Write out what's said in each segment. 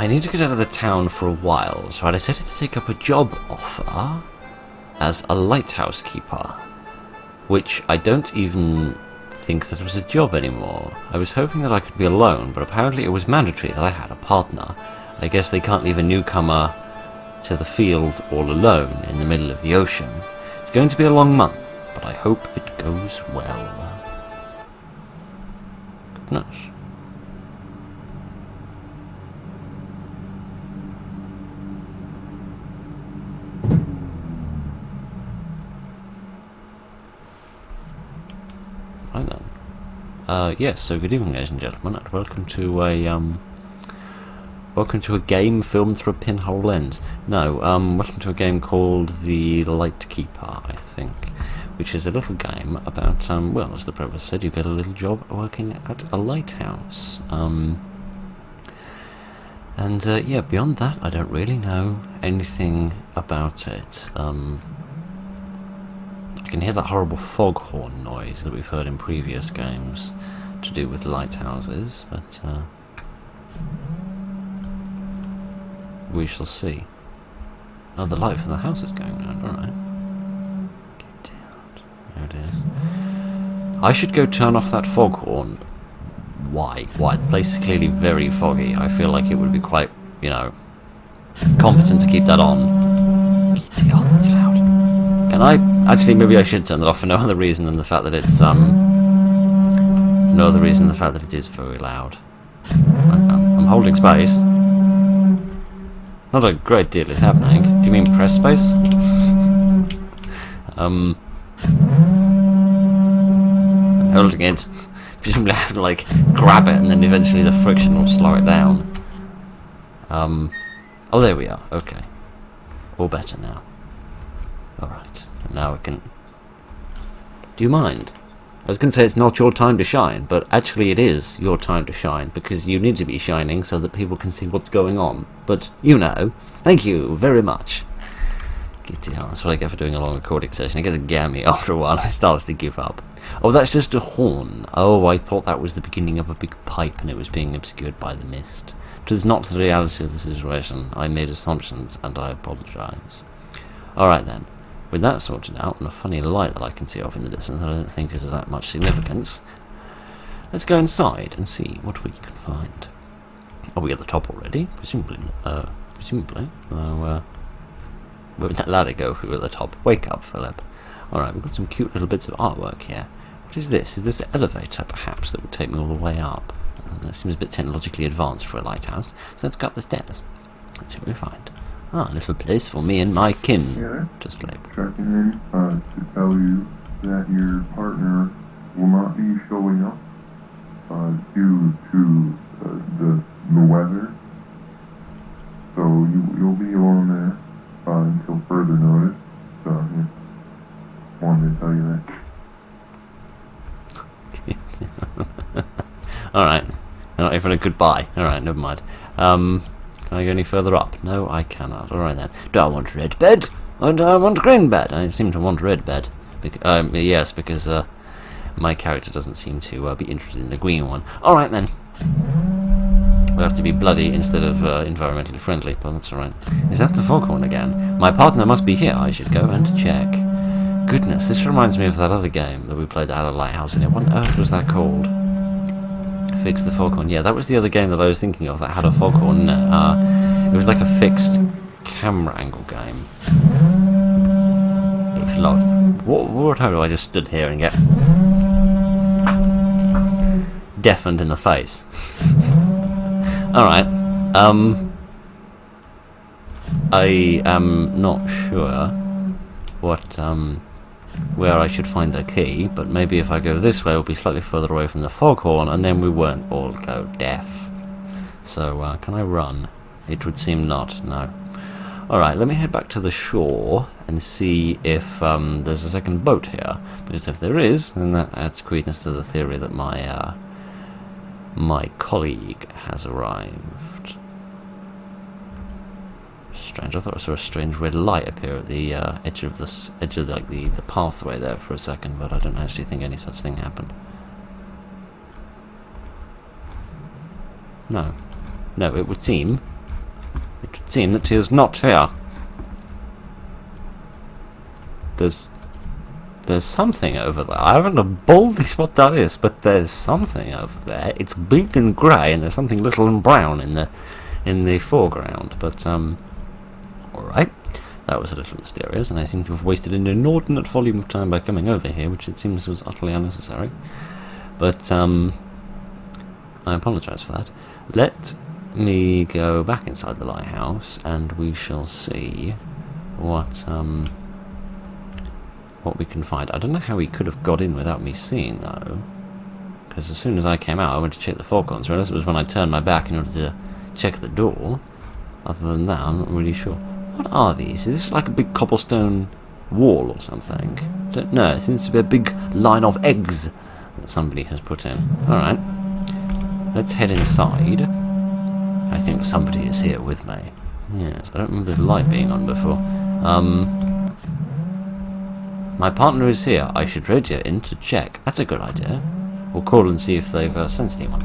I need to get out of the town for a while, so I decided to take up a job offer as a lighthouse keeper, which I don't even think that was a job anymore. I was hoping that I could be alone, but apparently it was mandatory that I had a partner. I guess they can't leave a newcomer to the field all alone in the middle of the ocean. It's going to be a long month, but I hope it goes well. Goodness. Right then. Yes, so good evening, ladies and gentlemen, and welcome to a game filmed through a pinhole lens. No, welcome to a game called the Lightkeeper, I think, which is a little game about, well, as the premise said, you get a little job working at a lighthouse. Yeah, beyond that, I don't really know anything about it. I can hear that horrible foghorn noise that we've heard in previous games to do with lighthouses, but we shall see. Oh, the light from the house is going on, alright. Get down. There it is. I should go turn off that foghorn. Why? Why? The place is clearly very foggy. I feel like it would be quite, you know, competent to keep that on. Get down, that's loud. Can I? Actually, maybe I should turn it off for no other reason than the fact that it's, no other reason than the fact that it is very loud. I'm holding space. Not a great deal is happening. Do you mean press space? I'm holding it. Presumably I have to, like, grab it and then eventually the friction will slow it down. Oh, there we are. Okay. All better now. Alright. Now I can... Do you mind? I was going to say it's not your time to shine, but actually it is your time to shine, because you need to be shining so that people can see what's going on. But, you know, thank you very much. That's what I get for doing a long recording session. It gets gammy after a while, it starts to give up. Oh, that's just a horn. Oh, I thought that was the beginning of a big pipe and it was being obscured by the mist. It is not the reality of the situation. I made assumptions, and I apologise. Alright then. With that sorted out, and a funny light that I can see off in the distance that I don't think is of that much significance, let's go inside and see what we can find. Are we at the top already? Presumably. Although, where would that ladder go if we were at the top? Wake up, Philip. Alright, we've got some cute little bits of artwork here. What is this? Is this an elevator, perhaps, that would take me all the way up? That seems a bit technologically advanced for a lighthouse, so let's go up the stairs. Let's see what we find. Ah, a little place for me and my kin. Yeah, just like... checking in to tell you that your partner will not be showing up due to the weather. So you'll be alone there until further notice. So yeah, wanted to tell you that. Alright. Not even a goodbye. Alright, never mind. Can I go any further up? No, I cannot. Alright then. Do I want red bed? Or do I want green bed? I seem to want red bed. Yes, because my character doesn't seem to be interested in the green one. Alright then. We'll have to be bloody instead of environmentally friendly, but that's alright. Is that the foghorn again? My partner must be here. I should go and check. Goodness, this reminds me of that other game that we played that had a lighthouse in it. What on earth was that called? Fix the foghorn. Yeah, that was the other game that I was thinking of that had a foghorn. It was like a fixed camera angle game. It's loud. What how do I just stood here and get deafened in the face? Alright. I am not sure what where I should find the key, but maybe if I go this way, we'll be slightly further away from the foghorn, and then we won't all go deaf. So, can I run? It would seem not, no. Alright, let me head back to the shore and see if there's a second boat here, because if there is, then that adds credence to the theory that my colleague has arrived. Strange. I thought I saw a strange red light appear at the edge of the pathway there for a second, but I don't actually think any such thing happened. No, it would seem It would seem that he is not here. There's something over there. I haven't a baldish what that is, but there's something over there. It's big and grey, and there's something little and brown in the foreground. But alright. That was a little mysterious, and I seem to have wasted an inordinate volume of time by coming over here, which it seems was utterly unnecessary. But I apologise for that. Let me go back inside the lighthouse, and we shall see what we can find. I don't know how he could have got in without me seeing, though, because as soon as I came out, I went to check the four corners. Unless it was when I turned my back in order to check the door. Other than that, I'm not really sure. What are these? Is this like a big cobblestone wall or something? Don't know. It seems to be a big line of eggs that somebody has put in. Alright. Let's head inside. I think somebody is here with me. Yes, I don't remember this light being on before. My partner is here. I should radio in to check. That's a good idea. We'll call and see if they've sensed anyone.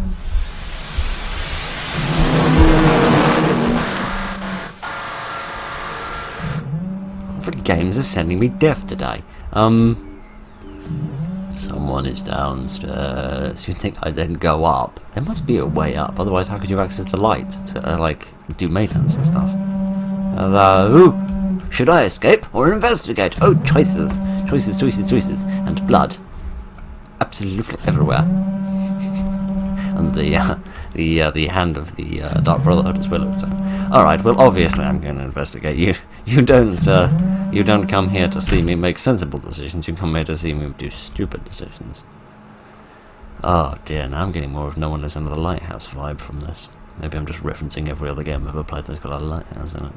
The games are sending me deaf today. Someone is downstairs. You'd think I'd then go up. There must be a way up, otherwise how could you access the light to, like, do maintenance and stuff? Hello? Should I escape or investigate? Oh, choices. Choices, choices, choices. And blood. Absolutely everywhere. And the hand of the Dark Brotherhood as well. So. Alright, well obviously I'm going to investigate you. You don't come here to see me make sensible decisions, you come here to see me do stupid decisions. Oh dear, now I'm getting more of No One Lives Under the Lighthouse vibe from this. Maybe I'm just referencing every other game I've ever played that's got a lighthouse in it.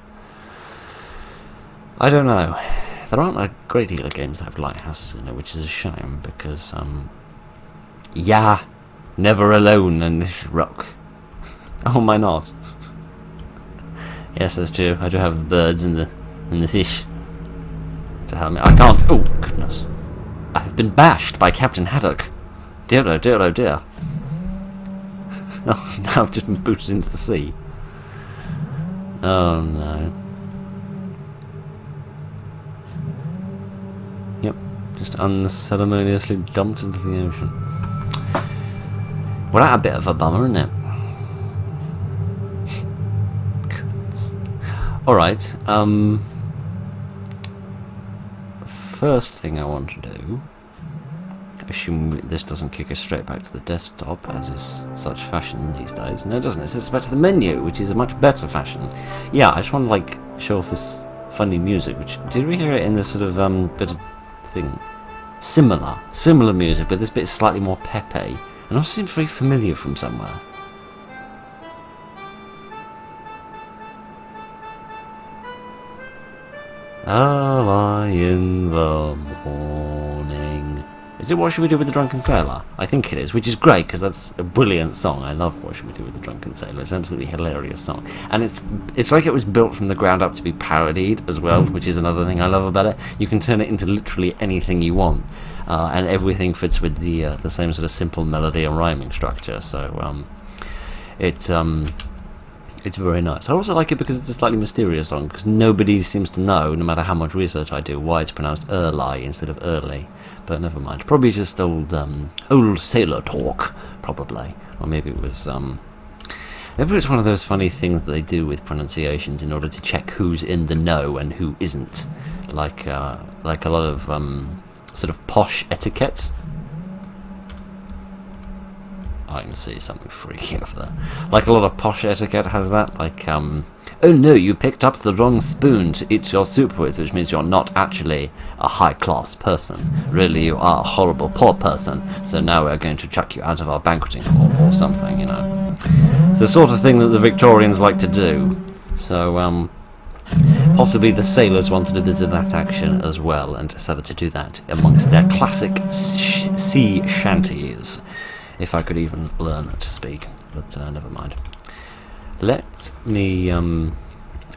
I don't know. There aren't a great deal of games that have lighthouses in it, which is a shame, because, yeah, never alone in this rock. Oh, am I not? Yes, that's true. I do have the birds and the fish to help me. I can't. Oh goodness! I have been bashed by Captain Haddock. Dear, oh dear, oh dear. Oh, now I've just been booted into the sea. Oh no. Yep, just unceremoniously dumped into the ocean. Well, that's a bit of a bummer, isn't it? Alright, first thing I want to do, assume this doesn't kick us straight back to the desktop, as is such fashion these days. No, it doesn't. It sets us back to the menu, which is a much better fashion. Yeah, I just want to, like, show off this funny music, which, did we hear it in this sort of, bit of thing? Similar music, but this bit is slightly more peppy, and also seems very familiar from somewhere. Early in the morning. Is it What Should We Do with the Drunken Sailor? I think it is, which is great because that's a brilliant song. I love What Should We Do with the Drunken Sailor. It's an absolutely hilarious song, and it's like it was built from the ground up to be parodied as well, which is another thing I love about it. You can turn it into literally anything you want, and everything fits with the same sort of simple melody and rhyming structure. So it's very nice. I also like it because it's a slightly mysterious song, because nobody seems to know, no matter how much research I do, why it's pronounced early instead of early. But never mind. Probably just old sailor talk, probably. Or maybe it was one of those funny things that they do with pronunciations in order to check who's in the know and who isn't. Like a lot of sort of posh etiquette. I can see something freaky over there. Like a lot of posh etiquette has that, like, oh no, you picked up the wrong spoon to eat your soup with, which means you're not actually a high-class person. Really, you are a horrible poor person, so now we're going to chuck you out of our banqueting hall, or something, you know. It's the sort of thing that the Victorians like to do. So, possibly the sailors wanted a bit of that action as well, and decided to do that amongst their classic sea shanties. If I could even learn to speak, but never mind. Let me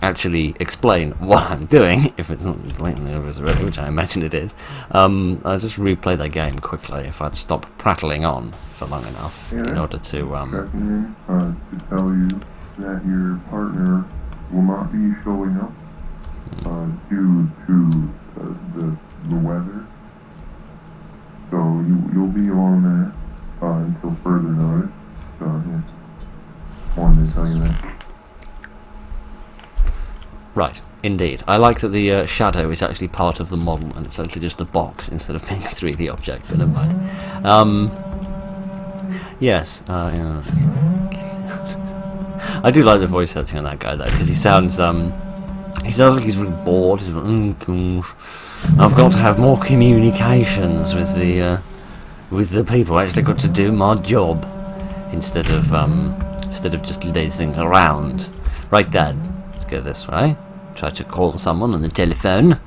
actually explain what I'm doing, if it's not blatantly obvious already, which I imagine it is. I'll just replay that game quickly if I'd stop prattling on for long enough in order to... to tell you that your partner will not be showing up due to the weather. So you'll be on there until further notice. So yeah, wanted to tell you that. Right, indeed. I like that the shadow is actually part of the model and it's actually just a box instead of being a 3D object, but never mind. Yes, yeah. I do like the voice acting on that guy though, because he sounds like he's really bored. He's like, gosh, I've got to have more communications with the people. I actually got to do my job instead of just lazing around. Right, Dad. Let's go this way. Try to call someone on the telephone.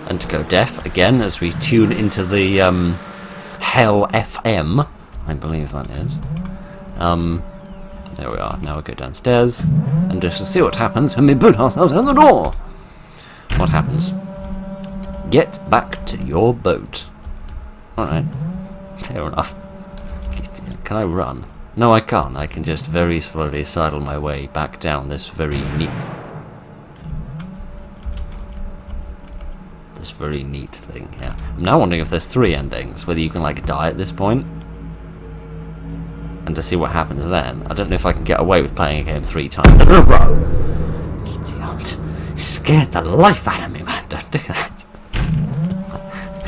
And to go deaf again as we tune into the Hell FM, I believe that is. There we are. Now we'll go downstairs and just to see what happens when we put ourselves on the door. What happens? Get back to your boat. Alright. Fair enough. Can I run? No, I can't. I can just very slowly sidle my way back down this very neat thing. Yeah. I'm now wondering if there's 3 endings, whether you can like die at this point, and to see what happens then. I don't know if I can get away with playing a game 3 times in a row. Idiot! You scared the life out of me, man. Don't do that.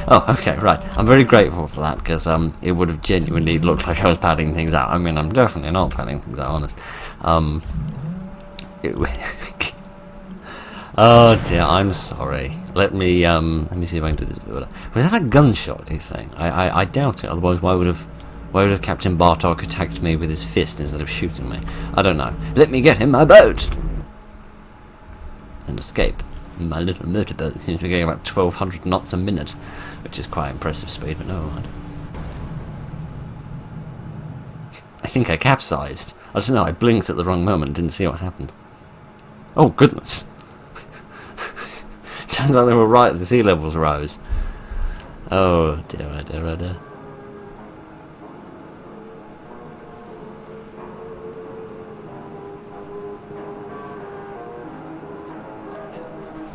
Oh, okay, right. I'm very grateful for that, because it would have genuinely looked like I was padding things out. I mean, I'm definitely not padding things out, honest. Oh dear, I'm sorry. Let me see if I can do this. Was that a gunshot, do you think? I doubt it, otherwise why would have Captain Bartok attacked me with his fist instead of shooting me? I don't know. Let me get him my boat! And escape. My little motorboat seems to be going about 1,200 knots a minute, which is quite impressive speed, but never mind. I think I capsized. I don't know, I blinked at the wrong moment and didn't see what happened. Oh, goodness! Turns out they were right, the sea levels rose. Oh dear, oh dear, oh dear.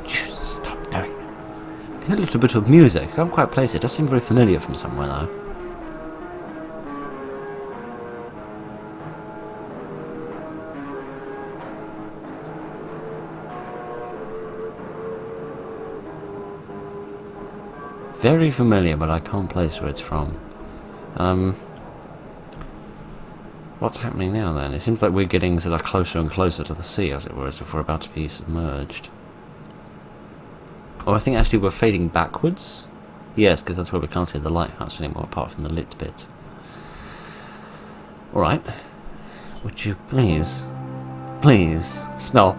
Stop doing that. I hear a little bit of music. I can't quite place it. It does seem very familiar from somewhere though. Very familiar, but I can't place where it's from. What's happening now then? It seems like we're getting sort of closer and closer to the sea, as it were, as if we're about to be submerged. Oh, I think actually we're fading backwards. Yes, because that's where we can't see the lighthouse anymore, apart from the lit bit. Alright. Would you please stop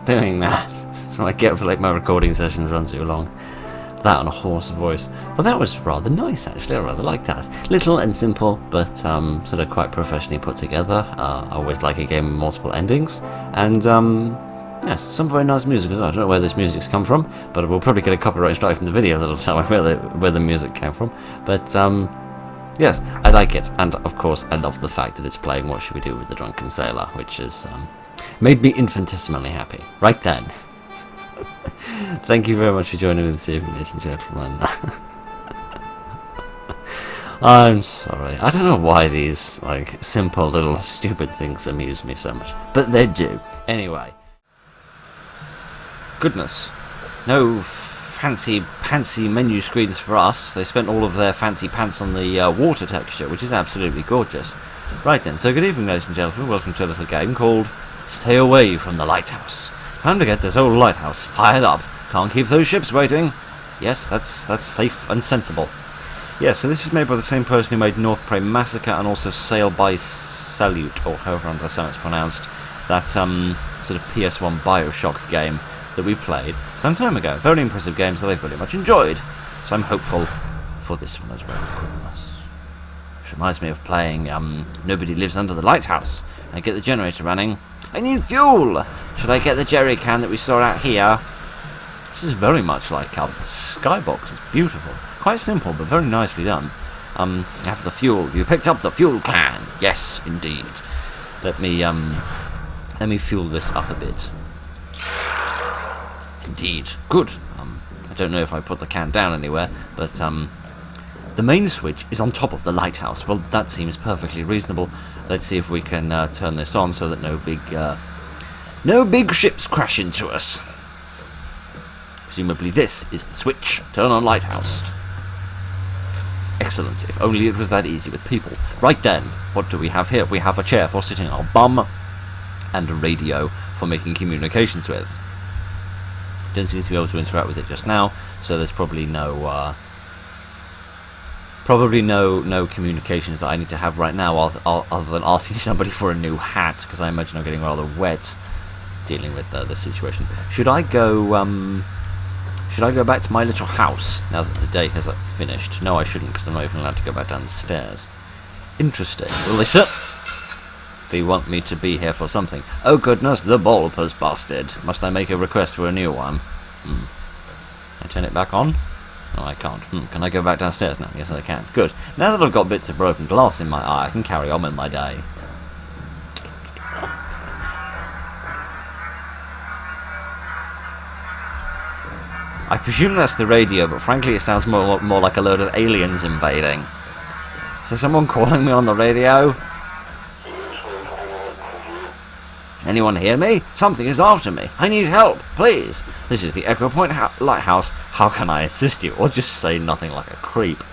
doing that? That's what I get for like my recording sessions run too long. That on a hoarse voice. Well, that was rather nice, actually. I rather like that. Little and simple, but sort of quite professionally put together. I always like a game with multiple endings. And, yes, some very nice music as well. I don't know where this music's come from, but we'll probably get a copyright strike from the video that'll tell me where the music came from. But, yes, I like it. And, of course, I love the fact that it's playing What Should We Do with the Drunken Sailor, which has made me infinitesimally happy. Right then. Thank you very much for joining me this evening, ladies and gentlemen. I'm sorry. I don't know why these, like, simple little stupid things amuse me so much. But they do. Anyway. Goodness. No fancy pantsy menu screens for us. They spent all of their fancy pants on the water texture, which is absolutely gorgeous. Right then, so good evening, ladies and gentlemen. Welcome to a little game called Stay Away from the Lighthouse. Time to get this old lighthouse fired up. Can't keep those ships waiting. Yes, that's safe and sensible. Yes, so this is made by the same person who made North Prey Massacre and also Sail by Salute, or however I understand it's pronounced. That sort of PS1 Bioshock game that we played some time ago. Very impressive games that I very much enjoyed. So I'm hopeful for this one as well. Goodness. Which reminds me of playing Nobody Lives Under the Lighthouse. I get the generator running. I need fuel! Should I get the jerry can that we saw out here? This is very much like Skybox. It's beautiful. Quite simple, but very nicely done. You have the fuel. You picked up the fuel can. Yes, indeed. Let me fuel this up a bit. Indeed. Good. I don't know if I put the can down anywhere, but the main switch is on top of the lighthouse. Well, that seems perfectly reasonable. Let's see if we can turn this on so that no big ships crash into us. Presumably this is the switch. Turn on lighthouse. Excellent. If only it was that easy with people. Right then, what do we have here? We have a chair for sitting our bum and a radio for making communications with. Don't seem to be able to interact with it just now, so there's probably no communications that I need to have right now, other than asking somebody for a new hat, because I imagine I'm getting rather wet dealing with this situation. Should I go back to my little house now that the day has finished? No, I shouldn't, because I'm not even allowed to go back down the stairs. Interesting. Will they sit? They want me to be here for something. Oh goodness, the bulb has busted. Must I make a request for a new one? Can I turn it back on? No, I can't. Can I go back downstairs now? Yes, I can. Good. Now that I've got bits of broken glass in my eye, I can carry on with my day. I presume that's the radio, but frankly it sounds more like a load of aliens invading. Is there someone calling me on the radio? Anyone hear me? Something is after me. I need help, please. This is the Echo Point Lighthouse. How can I assist you? Or just say nothing like a creep.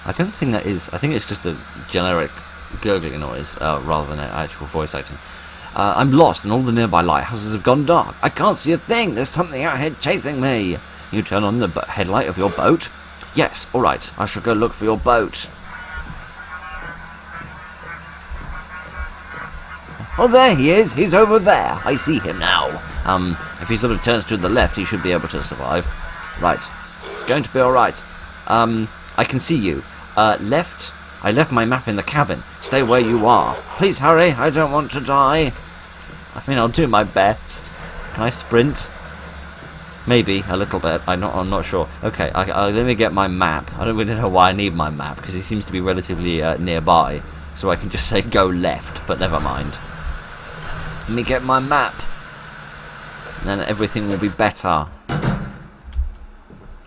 I don't think that is... I think it's just a generic gurgling noise, rather than an actual voice acting. I'm lost and all the nearby lighthouses have gone dark. I can't see a thing. There's something out ahead chasing me. You turn on the headlight of your boat? Yes, alright. I shall go look for your boat. Oh, there he is. He's over there. I see him now. If he sort of turns to the left, he should be able to survive. Right. It's going to be alright. I can see you. Left. I left my map in the cabin. Stay where you are. Please hurry. I don't want to die. I mean, I'll do my best. Can I sprint? Maybe a little bit. I'm not sure. Okay, let me get my map. I don't really know why I need my map, because he seems to be relatively nearby. So I can just say go left, but never mind. Let me get my map. Then everything will be better.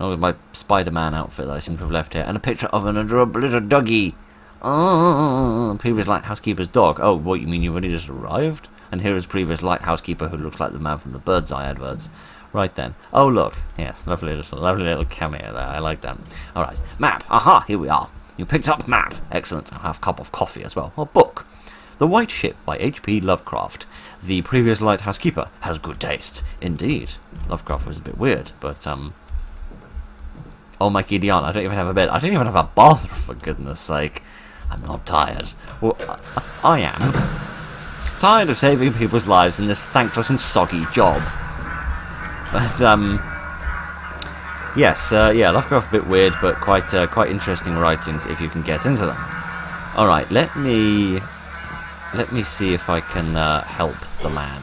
Oh, with my Spider-Man outfit that I seem to have left here. And a picture of an adorable little doggy. Oh, previous lighthouse keeper's dog. Oh, what, you mean you've only just arrived? And here is previous lighthouse keeper who looks like the man from the Bird's Eye adverts. Right then. Oh, look. Yes, lovely little cameo there. I like that. Alright. Map. Aha, here we are. You picked up map. Excellent. I'll have a cup of coffee as well. Or book. The White Ship by H.P. Lovecraft. The previous lighthouse keeper has good taste. Indeed. Lovecraft was a bit weird, but, oh my Gideon, I don't even have a bed. I don't even have a bathroom, for goodness sake. I'm not tired. Well, I am. Tired of saving people's lives in this thankless and soggy job. But, yes, yeah, Lovecraft a bit weird, but quite interesting writings if you can get into them. Alright, let me see if I can help the man.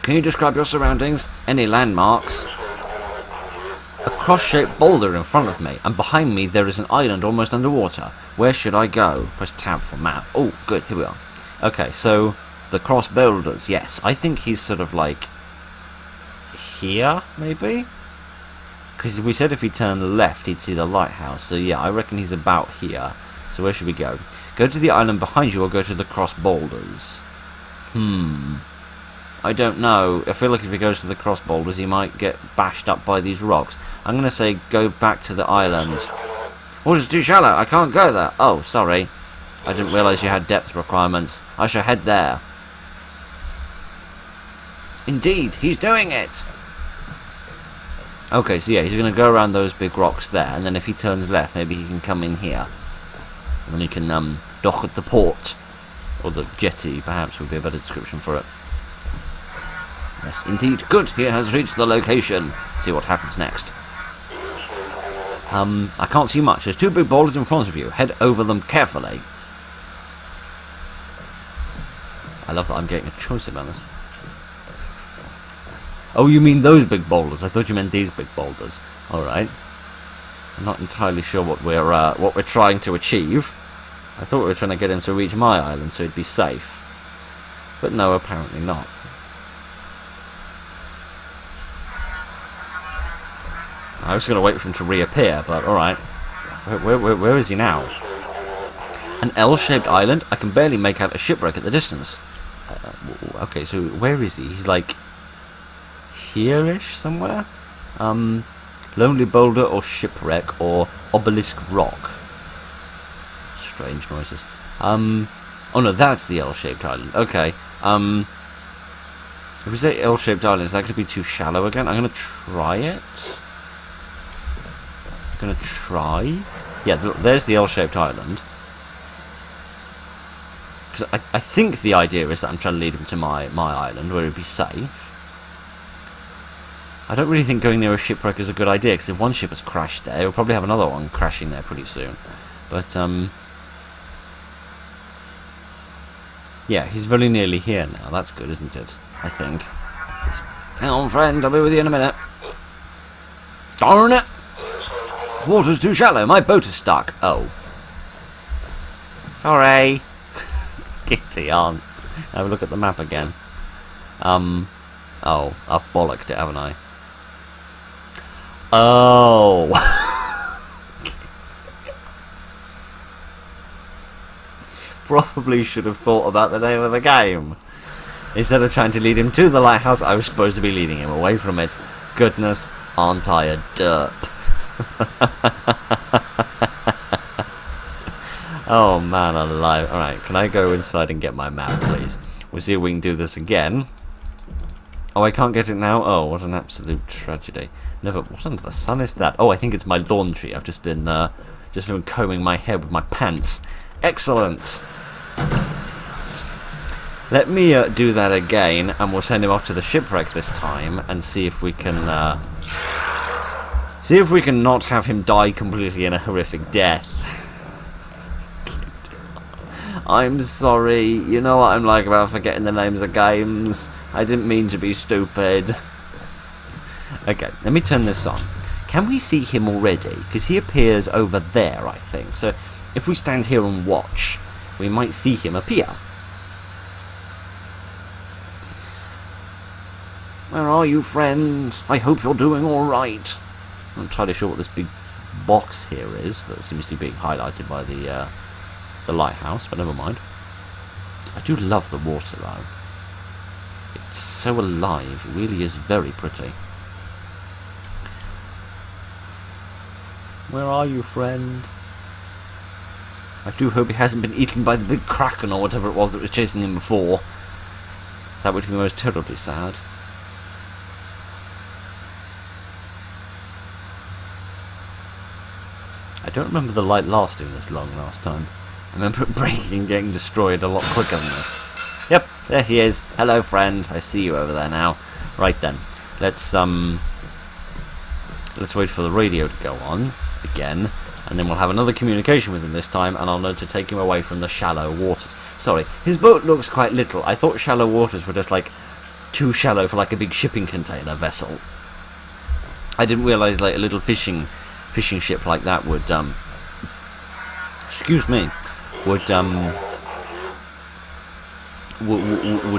Can you describe your surroundings? Any landmarks? A cross-shaped boulder in front of me, and behind me there is an island almost underwater. Where should I go? Press tab for map. Oh, good, here we are. Okay, so the cross boulders, yes. I think he's sort of like here, maybe? Because we said if he turned left, he'd see the lighthouse. So yeah, I reckon he's about here. So where should we go? Go to the island behind you or go to the cross boulders? I don't know. I feel like if he goes to the cross boulders, he might get bashed up by these rocks. I'm going to say go back to the island. Water's too shallow. I can't go there. Oh, sorry. I didn't realise you had depth requirements. I shall head there. Indeed, he's doing it. Okay, so yeah, he's going to go around those big rocks there, and then if he turns left, maybe he can come in here. And then he can dock at the port. Or the jetty, perhaps, would be a better description for it. Yes, indeed. Good, he has reached the location. See what happens next. I can't see much. There's two big boulders in front of you. Head over them carefully. I love that I'm getting a choice about this. Oh, you mean those big boulders? I thought you meant these big boulders. Alright. I'm not entirely sure what we're trying to achieve. I thought we were trying to get him to reach my island so he'd be safe. But no, apparently not. I was going to wait for him to reappear, but alright. Where is he now? An L-shaped island? I can barely make out a shipwreck at the distance. Okay, so where is he? He's like... here-ish somewhere? Lonely boulder or shipwreck or obelisk rock. Strange noises. Oh no, that's the L-shaped island. Okay. If we say L-shaped island, is that going to be too shallow again? I'm going to try it. I'm going to try. Yeah, there's the L-shaped island. Because I think the idea is that I'm trying to lead him to my island where he'd be safe. I don't really think going near a shipwreck is a good idea, because if one ship has crashed there, we'll probably have another one crashing there pretty soon. But, yeah, he's very nearly here now. That's good, isn't it? I think. Hang on, friend. I'll be with you in a minute. Darn it! The water's too shallow. My boat is stuck. Oh. Sorry. Kitty on. Have a look at the map again. Oh, I've bollocked it, haven't I? Oh. Probably should have thought about the name of the game. Instead of trying to lead him to the lighthouse, I was supposed to be leading him away from it. Goodness, aren't I a derp? Oh man alive. Alright, can I go inside and get my map, please? We'll see if we can do this again. Oh, I can't get it now? Oh, what an absolute tragedy. Never. What under the sun is that? Oh, I think it's my laundry. I've just been combing my hair with my pants. Excellent! Let me do that again, and we'll send him off to the shipwreck this time, and see if we can not have him die completely in a horrific death. I'm sorry, you know what I'm like about forgetting the names of games. I didn't mean to be stupid. Okay, let me turn this on. Can we see him already? Because he appears over there, I think. So if we stand here and watch, we might see him appear. Where are you, friend? I hope you're doing alright. I'm not entirely sure what this big box here is that seems to be being highlighted by the lighthouse, but never mind. I do love the water, though. It's so alive. It really is very pretty. Where are you, friend? I do hope he hasn't been eaten by the big kraken or whatever it was that was chasing him before. That would be most terribly sad. I don't remember the light lasting this long last time. I remember it breaking and getting destroyed a lot quicker than this. Yep, there he is. Hello, friend. I see you over there now. Right then, let's wait for the radio to go on again, and then we'll have another communication with him this time, and I'll know to take him away from the shallow waters. Sorry, his boat looks quite little. I thought shallow waters were just like too shallow for like a big shipping container vessel. I didn't realise like a little fishing ship like that would excuse me, would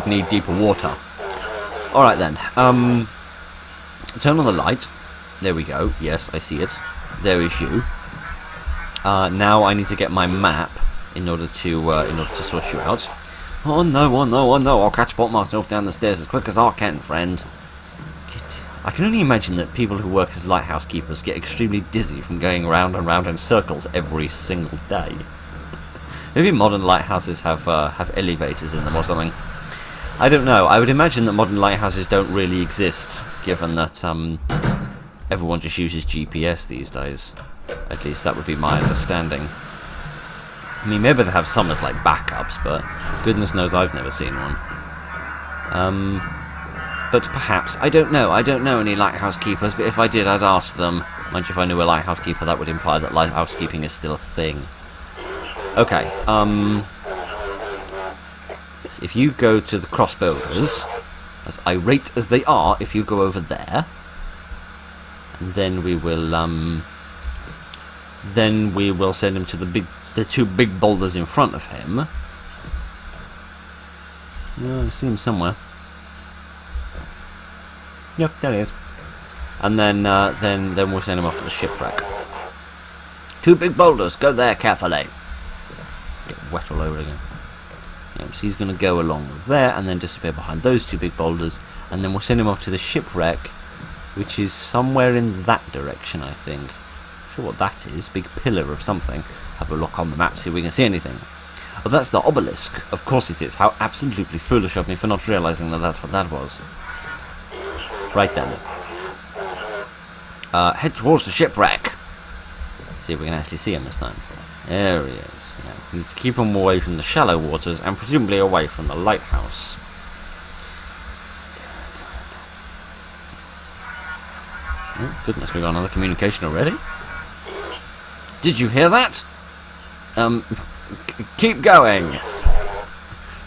need deeper water. Alright then, turn on the light. There we go. Yes, I see it. There is you. Now I need to get my map in order to sort you out. Oh no, oh no, oh no, I'll catch myself down the stairs as quick as I can, friend. I can only imagine that people who work as lighthouse keepers get extremely dizzy from going round and round in circles every single day. Maybe modern lighthouses have elevators in them or something. I don't know. I would imagine that modern lighthouses don't really exist, given that everyone just uses GPS these days. At least that would be my understanding. I mean, maybe they have some as like backups, but goodness knows I've never seen one. But perhaps, I don't know any lighthouse keepers, but if I did, I'd ask them. Mind you, if I knew a lighthouse keeper, that would imply that lighthouse keeping is still a thing. Okay, if you go to the cross builders, as irate as they are, if you go over there, and then we will send him to the the two big boulders in front of him. No, I see him somewhere. Yep, there he is. And then we'll send him off to the shipwreck. Two big boulders, go there carefully. Get wet all over again. Yep, so he's going to go along there and then disappear behind those two big boulders, and then we'll send him off to the shipwreck, which is somewhere in that direction, I think. Not sure what that is. Big pillar of something. Have a look on the map, see if we can see anything. Oh, that's the obelisk. Of course it is. How absolutely foolish of me for not realising that that's what that was. Right then. Head towards the shipwreck. See if we can actually see him this time. There he is. Yeah, we need to keep him away from the shallow waters and presumably away from the lighthouse. Oh, goodness, we got another communication already? Did you hear that? Keep going.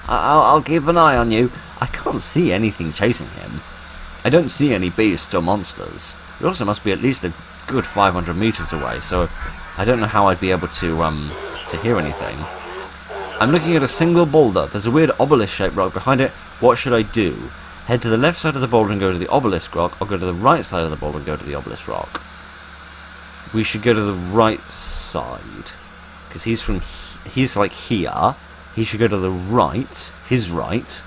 I'll keep an eye on you. I can't see anything chasing him. I don't see any beasts or monsters. It also must be at least a good 500 meters away, so I don't know how I'd be able to hear anything. I'm looking at a single boulder. There's a weird obelisk-shaped rock behind it. What should I do? Head to the left side of the boulder and go to the obelisk rock, or go to the right side of the boulder and go to the obelisk rock? We should go to the right side, because he's like here. He should go to the right, his right,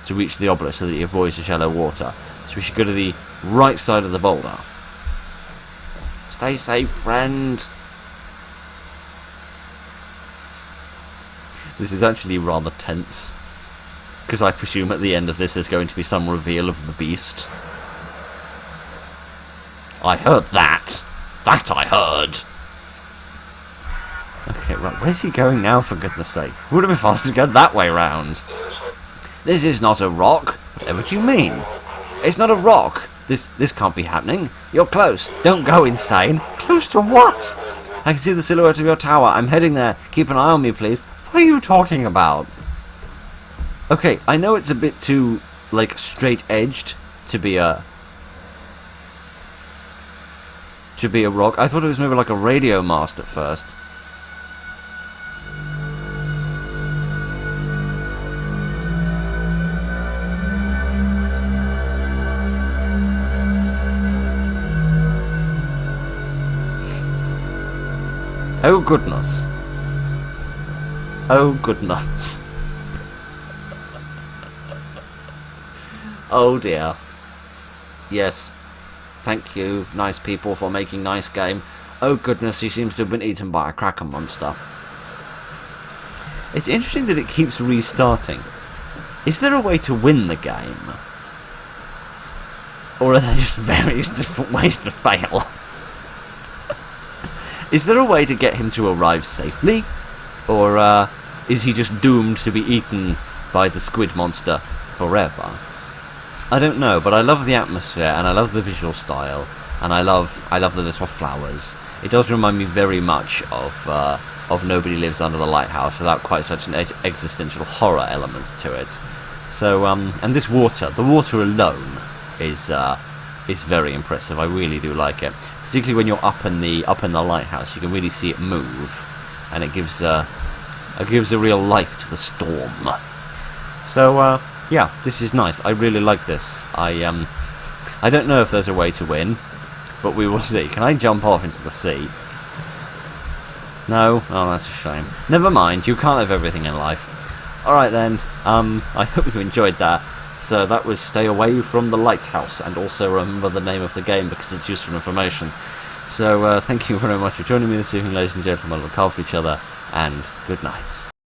to reach the obelisk so that he avoids the shallow water. So we should go to the right side of the boulder. Stay safe, friend. This is actually rather tense, because I presume at the end of this there's going to be some reveal of the beast. I heard that. That I heard. Okay, right, where's he going now, for goodness sake? It would have been faster to go that way round. This is not a rock. Whatever do you mean? It's not a rock. This can't be happening. You're close. Don't go insane. Close to what? I can see the silhouette of your tower. I'm heading there. Keep an eye on me, please. What are you talking about? Okay, I know it's a bit too, like, straight-edged to be a rock. I thought it was maybe like a radio mast at first. Oh goodness. Oh goodness. Oh dear. Yes. Thank you, nice people, for making nice game. Oh goodness, he seems to have been eaten by a kraken monster. It's interesting that it keeps restarting. Is there a way to win the game? Or are there just various different ways to fail? Is there a way to get him to arrive safely? Or is he just doomed to be eaten by the squid monster forever? I don't know, but I love the atmosphere, and I love the visual style, and I love the little flowers. It does remind me very much of Nobody Lives Under the Lighthouse, without quite such an existential horror element to it. So, and this water, the water alone, is very impressive. I really do like it, particularly when you're up in the lighthouse. You can really see it move, and it gives a real life to the storm. So, yeah, this is nice. I really like this. I don't know if there's a way to win, but we will see. Can I jump off into the sea? No? Oh, that's a shame. Never mind, you can't have everything in life. Alright then, I hope you enjoyed that. So that was Stay Away from the Lighthouse, and also remember the name of the game because it's useful information. So thank you very much for joining me this evening, ladies and gentlemen. Look after each other, and good night.